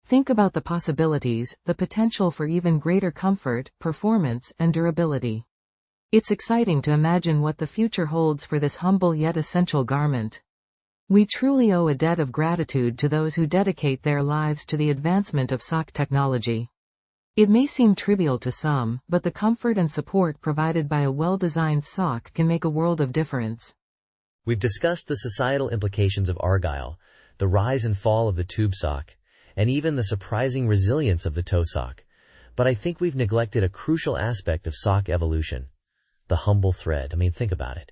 Think about the possibilities, the potential for even greater comfort, performance, and durability. It's exciting to imagine what the future holds for this humble yet essential garment. We truly owe a debt of gratitude to those who dedicate their lives to the advancement of sock technology. It may seem trivial to some, but the comfort and support provided by a well-designed sock can make a world of difference. We've discussed the societal implications of Argyle, the rise and fall of the tube sock, and even the surprising resilience of the toe sock. But I think we've neglected a crucial aspect of sock evolution. The humble thread. Think about it.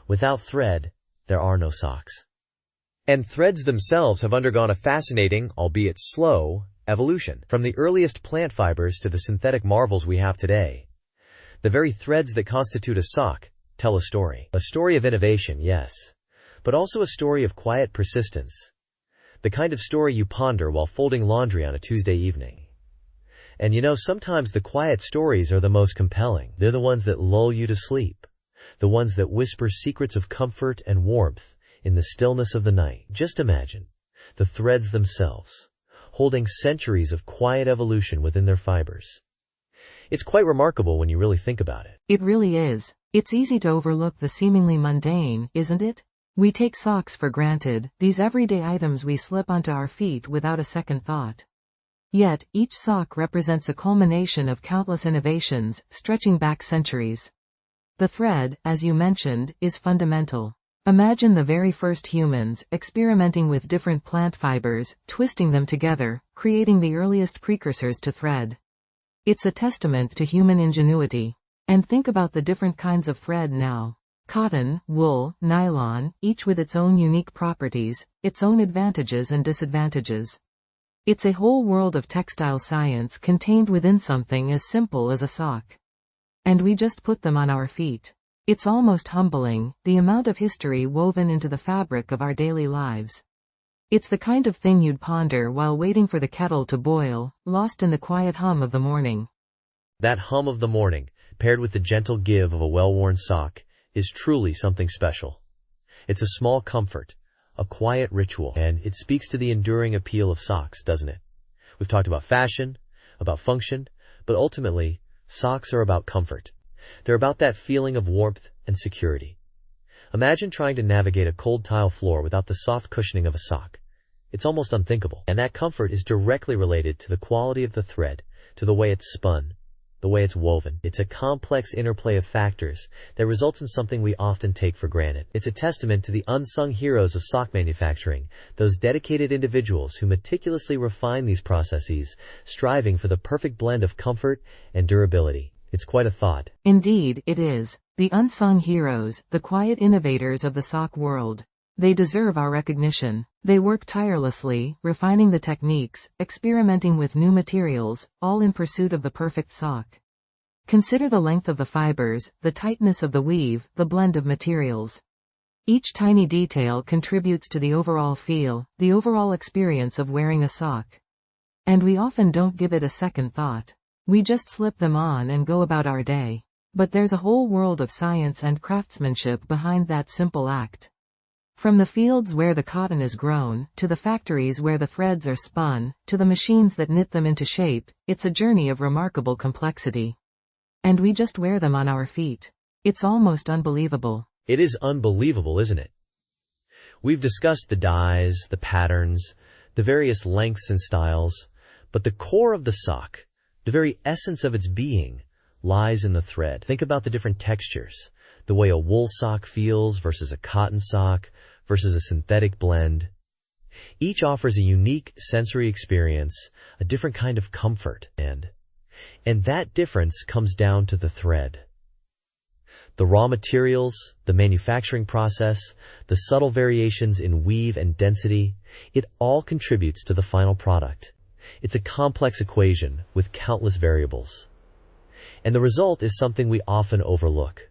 Without thread, there are no socks. And threads themselves have undergone a fascinating, albeit slow, evolution. From the earliest plant fibers to the synthetic marvels we have today. The very threads that constitute a sock, tell a story. A story of innovation, yes, but also a story of quiet persistence. The kind of story you ponder while folding laundry on a Tuesday evening. And sometimes the quiet stories are the most compelling. They're the ones that lull you to sleep. The ones that whisper secrets of comfort and warmth in the stillness of the night. Just imagine the threads themselves, holding centuries of quiet evolution within their fibers. It's quite remarkable when you really think about it. It really is. It's easy to overlook the seemingly mundane, isn't it? We take socks for granted, these everyday items we slip onto our feet without a second thought. Yet, each sock represents a culmination of countless innovations, stretching back centuries. The thread, as you mentioned, is fundamental. Imagine the very first humans, experimenting with different plant fibers, twisting them together, creating the earliest precursors to thread. It's a testament to human ingenuity. And think about the different kinds of thread now. Cotton, wool, nylon, each with its own unique properties, its own advantages and disadvantages. It's a whole world of textile science contained within something as simple as a sock. And we just put them on our feet. It's almost humbling, the amount of history woven into the fabric of our daily lives. It's the kind of thing you'd ponder while waiting for the kettle to boil, lost in the quiet hum of the morning. That hum of the morning, paired with the gentle give of a well-worn sock, is truly something special. It's a small comfort, a quiet ritual, and it speaks to the enduring appeal of socks, doesn't it? We've talked about fashion, about function, but ultimately, socks are about comfort. They're about that feeling of warmth and security. Imagine trying to navigate a cold tile floor without the soft cushioning of a sock. It's almost unthinkable. And that comfort is directly related to the quality of the thread, to the way it's spun, the way it's woven. It's a complex interplay of factors that results in something we often take for granted. It's a testament to the unsung heroes of sock manufacturing, those dedicated individuals who meticulously refine these processes, striving for the perfect blend of comfort and durability. It's quite a thought. Indeed, it is. The unsung heroes, the quiet innovators of the sock world. They deserve our recognition. They work tirelessly, refining the techniques, experimenting with new materials, all in pursuit of the perfect sock. Consider the length of the fibers, the tightness of the weave, the blend of materials. Each tiny detail contributes to the overall feel, the overall experience of wearing a sock. And we often don't give it a second thought. We just slip them on and go about our day. But there's a whole world of science and craftsmanship behind that simple act. From the fields where the cotton is grown, to the factories where the threads are spun, to the machines that knit them into shape, it's a journey of remarkable complexity. And we just wear them on our feet. It's almost unbelievable. It is unbelievable, isn't it? We've discussed the dyes, the patterns, the various lengths and styles, but the core of the sock, the very essence of its being, lies in the thread. Think about the different textures, the way a wool sock feels versus a cotton sock versus a synthetic blend. Each offers a unique sensory experience, a different kind of comfort, and that difference comes down to the thread. The raw materials, the manufacturing process, the subtle variations in weave and density, it all contributes to the final product. It's a complex equation with countless variables. And the result is something we often overlook.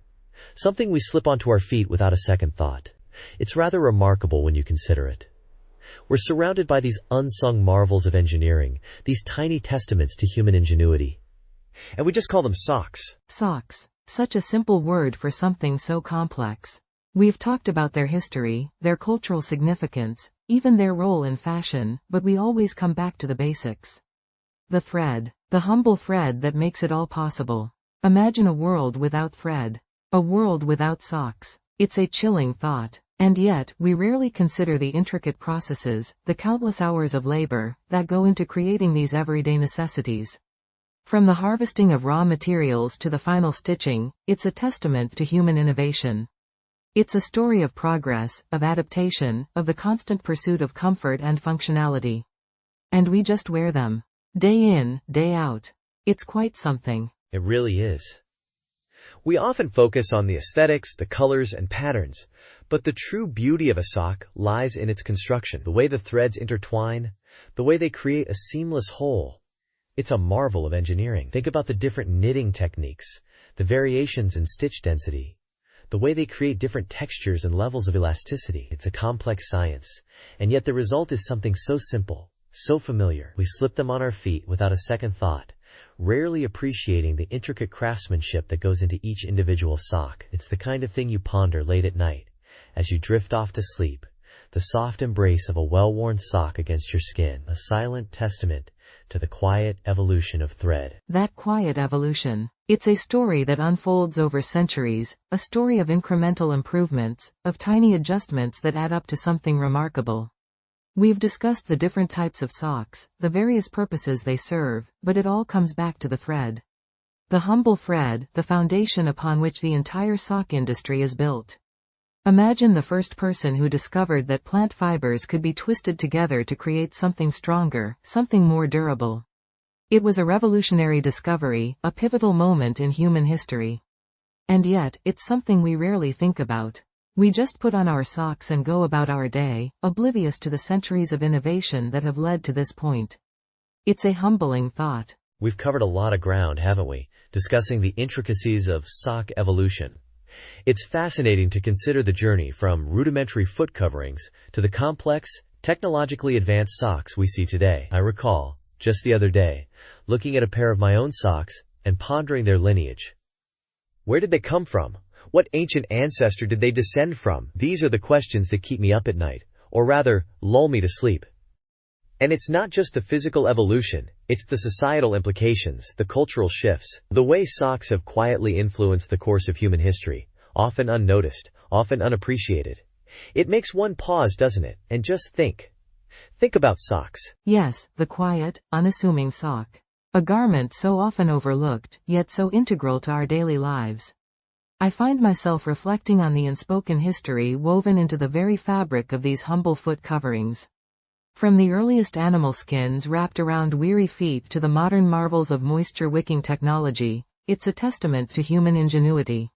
Something we slip onto our feet without a second thought. It's rather remarkable when you consider it. We're surrounded by these unsung marvels of engineering, these tiny testaments to human ingenuity. And we just call them socks. Socks. Such a simple word for something so complex. We've talked about their history, their cultural significance, even their role in fashion, but we always come back to the basics. The thread. The humble thread that makes it all possible. Imagine a world without thread. A world without socks. It's a chilling thought. And yet, we rarely consider the intricate processes, the countless hours of labor, that go into creating these everyday necessities. From the harvesting of raw materials to the final stitching, it's a testament to human innovation. It's a story of progress, of adaptation, of the constant pursuit of comfort and functionality. And we just wear them. Day in, day out. It's quite something. It really is. We often focus on the aesthetics, the colors, and patterns, but the true beauty of a sock lies in its construction, the way the threads intertwine, the way they create a seamless whole. It's a marvel of engineering. Think about the different knitting techniques, the variations in stitch density, the way they create different textures and levels of elasticity. It's a complex science, and yet the result is something so simple, so familiar. We slip them on our feet without a second thought, rarely appreciating the intricate craftsmanship that goes into each individual sock. It's the kind of thing you ponder late at night, as you drift off to sleep, the soft embrace of a well-worn sock against your skin, a silent testament to the quiet evolution of thread. That quiet evolution. It's a story that unfolds over centuries, a story of incremental improvements, of tiny adjustments that add up to something remarkable. We've discussed the different types of socks, the various purposes they serve, but it all comes back to the thread. The humble thread, the foundation upon which the entire sock industry is built. Imagine the first person who discovered that plant fibers could be twisted together to create something stronger, something more durable. It was a revolutionary discovery, a pivotal moment in human history. And yet, it's something we rarely think about. We just put on our socks and go about our day, oblivious to the centuries of innovation that have led to this point. It's a humbling thought. We've covered a lot of ground, haven't we, discussing the intricacies of sock evolution. It's fascinating to consider the journey from rudimentary foot coverings to the complex, technologically advanced socks we see today. I recall, just the other day, looking at a pair of my own socks and pondering their lineage. Where did they come from? What ancient ancestor did they descend from? These are the questions that keep me up at night, or rather, lull me to sleep. And it's not just the physical evolution, it's the societal implications, the cultural shifts, the way socks have quietly influenced the course of human history, often unnoticed, often unappreciated. It makes one pause, doesn't it, and just think. Think about socks. Yes, the quiet, unassuming sock. A garment so often overlooked, yet so integral to our daily lives. I find myself reflecting on the unspoken history woven into the very fabric of these humble foot coverings. From the earliest animal skins wrapped around weary feet to the modern marvels of moisture-wicking technology, it's a testament to human ingenuity.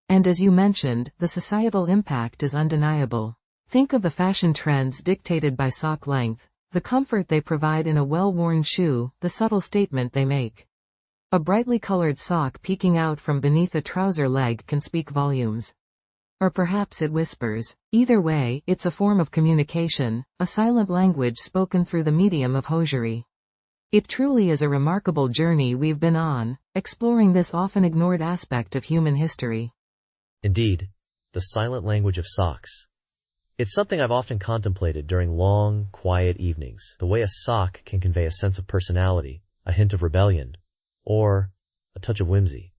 And as you mentioned, the societal impact is undeniable. Think of the fashion trends dictated by sock length, the comfort they provide in a well-worn shoe, the subtle statement they make. A brightly colored sock peeking out from beneath a trouser leg can speak volumes. Or perhaps it whispers. Either way, it's a form of communication, a silent language spoken through the medium of hosiery. It truly is a remarkable journey we've been on, exploring this often ignored aspect of human history. Indeed, the silent language of socks. It's something I've often contemplated during long, quiet evenings, the way a sock can convey a sense of personality, a hint of rebellion, or a touch of whimsy.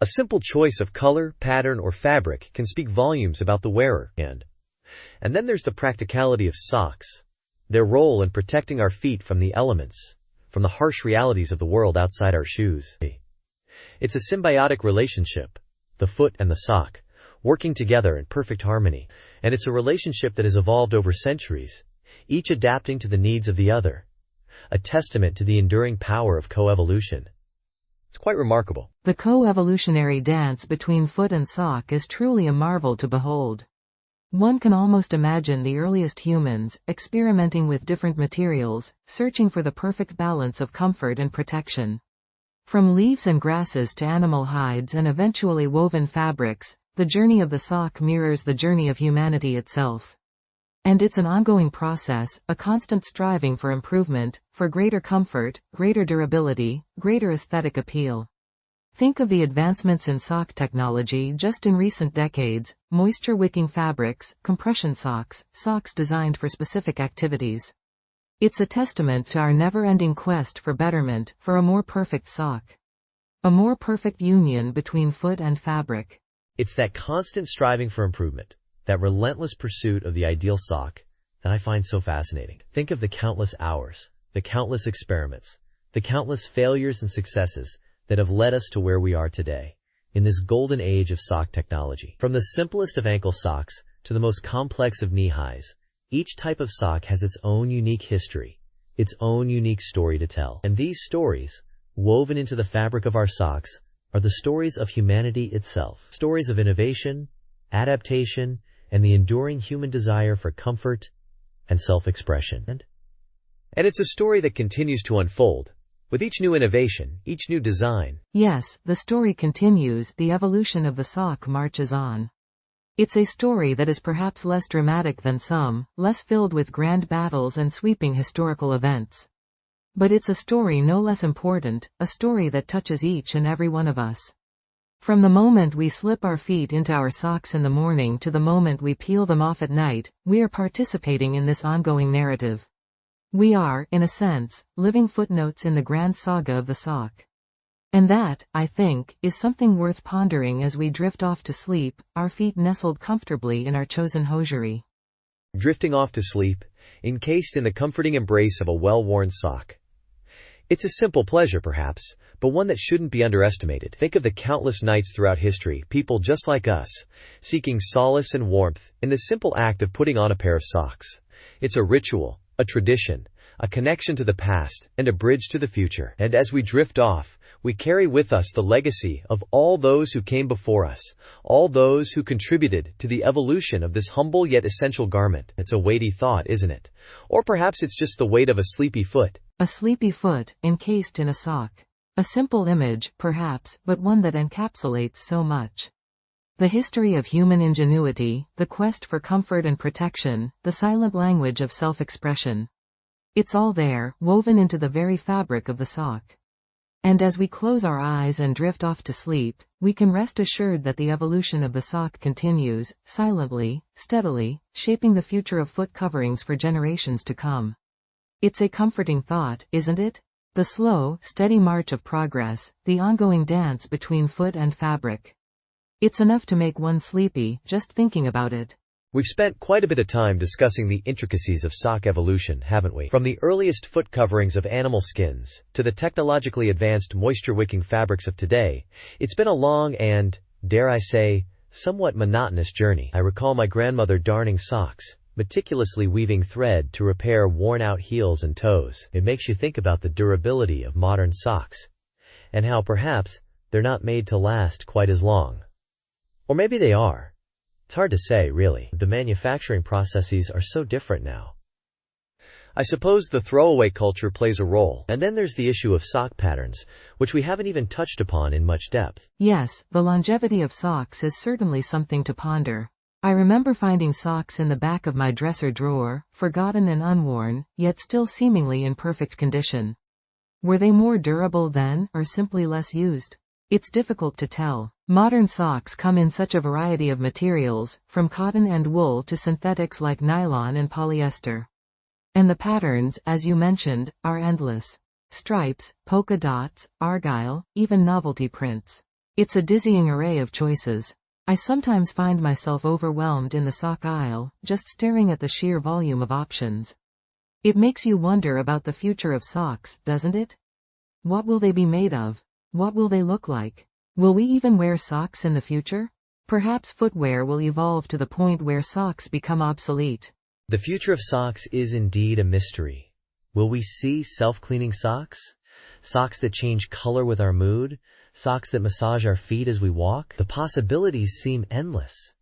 A simple choice of color, pattern, or fabric can speak volumes about the wearer. And then there's the practicality of socks, their role in protecting our feet from the elements, from the harsh realities of the world outside our shoes. It's a symbiotic relationship, the foot and the sock, working together in perfect harmony. And it's a relationship that has evolved over centuries, each adapting to the needs of the other, a testament to the enduring power of coevolution. It's quite remarkable. The co-evolutionary dance between foot and sock is truly a marvel to behold. One can almost imagine the earliest humans, experimenting with different materials, searching for the perfect balance of comfort and protection. From leaves and grasses to animal hides and eventually woven fabrics, the journey of the sock mirrors the journey of humanity itself. And it's an ongoing process, a constant striving for improvement, for greater comfort, greater durability, greater aesthetic appeal. Think of the advancements in sock technology just in recent decades: moisture-wicking fabrics, compression socks, socks designed for specific activities. It's a testament to our never-ending quest for betterment, for a more perfect sock. A more perfect union between foot and fabric. It's that constant striving for improvement, that relentless pursuit of the ideal sock, that I find so fascinating. Think of the countless hours, the countless experiments, the countless failures and successes that have led us to where we are today, in this golden age of sock technology. From the simplest of ankle socks to the most complex of knee highs, each type of sock has its own unique history, its own unique story to tell. And these stories, woven into the fabric of our socks, are the stories of humanity itself. Stories of innovation, adaptation, and the enduring human desire for comfort and self-expression. And it's a story that continues to unfold, With each new innovation, each new design. Yes, the story continues, the evolution of the sock marches on. It's a story that is perhaps less dramatic than some, less filled with grand battles and sweeping historical events. But it's a story no less important, a story that touches each and every one of us. From the moment we slip our feet into our socks in the morning to the moment we peel them off at night, we are participating in this ongoing narrative. We are, in a sense, living footnotes in the grand saga of the sock. And that, I think, is something worth pondering as we drift off to sleep, our feet nestled comfortably in our chosen hosiery. Drifting off to sleep, encased in the comforting embrace of a well-worn sock. It's a simple pleasure perhaps, but one that shouldn't be underestimated. Think of the countless nights throughout history, people just like us, seeking solace and warmth in the simple act of putting on a pair of socks. It's a ritual, a tradition, a connection to the past, and a bridge to the future. And as we drift off, we carry with us the legacy of all those who came before us, all those who contributed to the evolution of this humble yet essential garment. It's a weighty thought, isn't it? Or perhaps it's just the weight of a sleepy foot. A sleepy foot, encased in a sock. A simple image, perhaps, but one that encapsulates so much. The history of human ingenuity, the quest for comfort and protection, the silent language of self-expression. It's all there, woven into the very fabric of the sock. And as we close our eyes and drift off to sleep, we can rest assured that the evolution of the sock continues, silently, steadily, shaping the future of foot coverings for generations to come. It's a comforting thought, isn't it? The slow, steady march of progress, the ongoing dance between foot and fabric. It's enough to make one sleepy, just thinking about it. We've spent quite a bit of time discussing the intricacies of sock evolution, haven't we? From the earliest foot coverings of animal skins, to the technologically advanced moisture-wicking fabrics of today, it's been a long and, dare I say, somewhat monotonous journey. I recall my grandmother darning socks, meticulously weaving thread to repair worn-out heels and toes. It makes you think about the durability of modern socks, and how perhaps they're not made to last quite as long. Or maybe they are. It's hard to say, really. The manufacturing processes are so different now. I suppose the throwaway culture plays a role. And then there's the issue of sock patterns, which we haven't even touched upon in much depth. Yes, the longevity of socks is certainly something to ponder. I remember finding socks in the back of my dresser drawer, forgotten and unworn, yet still seemingly in perfect condition. Were they more durable then, or simply less used? It's difficult to tell. Modern socks come in such a variety of materials, from cotton and wool to synthetics like nylon and polyester. And the patterns, as you mentioned, are endless. Stripes, polka dots, argyle, even novelty prints. It's a dizzying array of choices. I sometimes find myself overwhelmed in the sock aisle, just staring at the sheer volume of options. It makes you wonder about the future of socks, doesn't it? What will they be made of? What will they look like? Will we even wear socks in the future? Perhaps footwear will evolve to the point where socks become obsolete. The future of socks is indeed a mystery. Will we see self-cleaning socks? Socks that change color with our mood? Socks that massage our feet as we walk? The possibilities seem endless,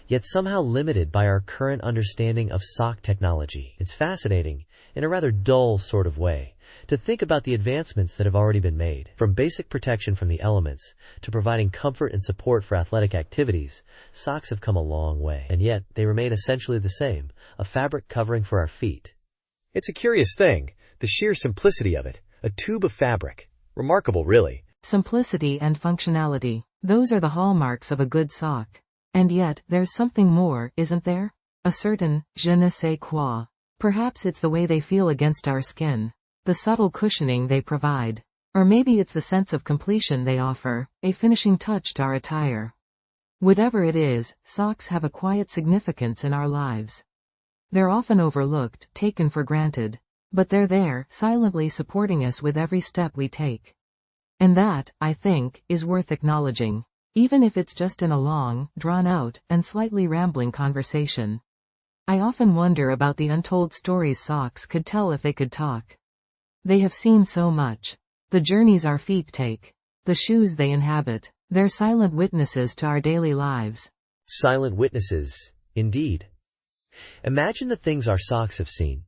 yet somehow limited by our current understanding of sock technology. It's fascinating, in a rather dull sort of way, to think about the advancements that have already been made. From basic protection from the elements, to providing comfort and support for athletic activities, socks have come a long way. And yet, they remain essentially the same, a fabric covering for our feet. It's a curious thing, the sheer simplicity of it, a tube of fabric. Remarkable, really. Simplicity and functionality. Those are the hallmarks of a good sock. And yet, there's something more, isn't there? A certain je ne sais quoi. Perhaps it's the way they feel against our skin. The subtle cushioning they provide. Or maybe it's the sense of completion they offer, a finishing touch to our attire. Whatever it is, socks have a quiet significance in our lives. They're often overlooked, taken for granted. But they're there, silently supporting us with every step we take. And that, I think, is worth acknowledging. Even if it's just in a long, drawn-out, and slightly rambling conversation. I often wonder about the untold stories socks could tell if they could talk. They have seen so much. The journeys our feet take. The shoes they inhabit. They're silent witnesses to our daily lives. Silent witnesses, indeed. Imagine the things our socks have seen.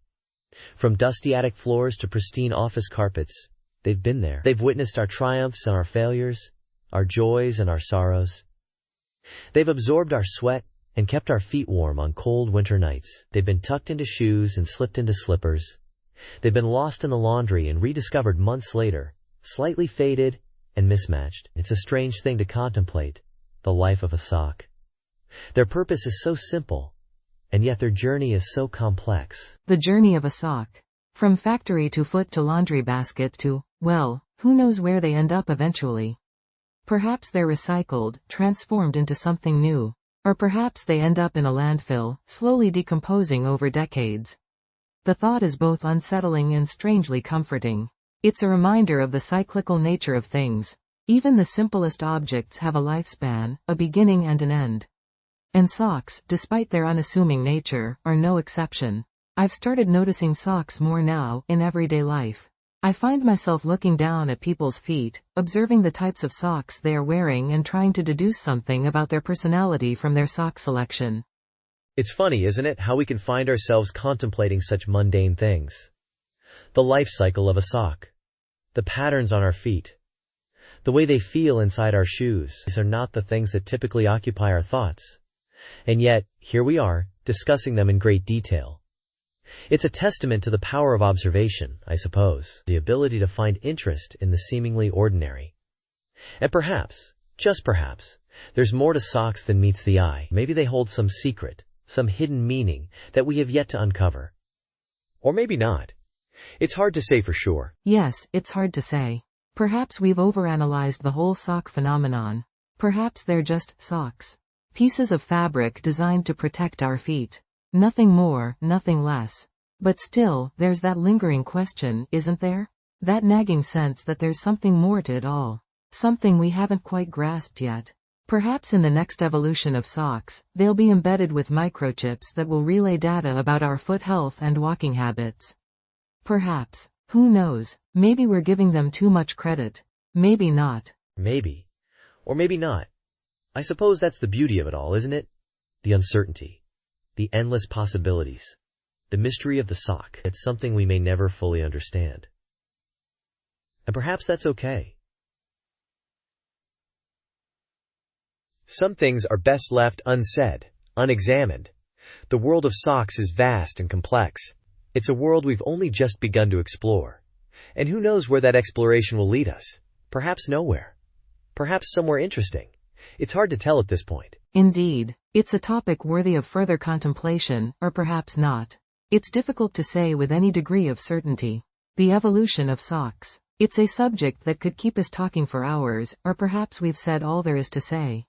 From dusty attic floors to pristine office carpets, They've been there. They've witnessed our triumphs and our failures, our joys and our sorrows. They've absorbed our sweat and kept our feet warm on cold winter nights. They've been tucked into shoes and slipped into slippers. They've been lost in the laundry and rediscovered months later, slightly faded and mismatched. It's a strange thing to contemplate, the life of a sock. Their purpose is so simple, and yet their journey is so complex. The journey of a sock. From factory to foot to laundry basket to, well, who knows where they end up eventually. Perhaps they're recycled, transformed into something new. Or perhaps they end up in a landfill, slowly decomposing over decades. The thought is both unsettling and strangely comforting. It's a reminder of the cyclical nature of things. Even the simplest objects have a lifespan, a beginning and an end. And socks, despite their unassuming nature, are no exception. I've started noticing socks more now, in everyday life. I find myself looking down at people's feet, observing the types of socks they are wearing and trying to deduce something about their personality from their sock selection. It's funny, isn't it, how we can find ourselves contemplating such mundane things. The life cycle of a sock. The patterns on our feet. The way they feel inside our shoes. These are not the things that typically occupy our thoughts. And yet, here we are, discussing them in great detail. It's a testament to the power of observation, I suppose, the ability to find interest in the seemingly ordinary. And perhaps, just perhaps, there's more to socks than meets the eye. Maybe they hold some secret, some hidden meaning that we have yet to uncover. Or maybe not. It's hard to say for sure. Yes, it's hard to say. Perhaps we've overanalyzed the whole sock phenomenon. Perhaps they're just socks. Pieces of fabric designed to protect our feet. Nothing more, nothing less. But still, there's that lingering question, isn't there? That nagging sense that there's something more to it all. Something we haven't quite grasped yet. Perhaps in the next evolution of socks, they'll be embedded with microchips that will relay data about our foot health and walking habits. Perhaps. Who knows? Maybe we're giving them too much credit. Maybe not. Maybe. Or maybe not. I suppose that's the beauty of it all, isn't it? The uncertainty. The endless possibilities. The mystery of the sock. It's something we may never fully understand. And perhaps that's okay. Some things are best left unsaid, unexamined. The world of socks is vast and complex. It's a world we've only just begun to explore. And who knows where that exploration will lead us? Perhaps nowhere. Perhaps somewhere interesting. It's hard to tell at this point. Indeed. It's a topic worthy of further contemplation, or perhaps not. It's difficult to say with any degree of certainty. The evolution of socks. It's a subject that could keep us talking for hours, or perhaps we've said all there is to say.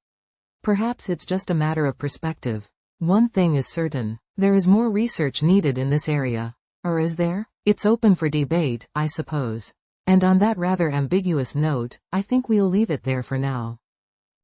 Perhaps it's just a matter of perspective. One thing is certain. There is more research needed in this area. Or is there? It's open for debate, I suppose. And on that rather ambiguous note, I think we'll leave it there for now.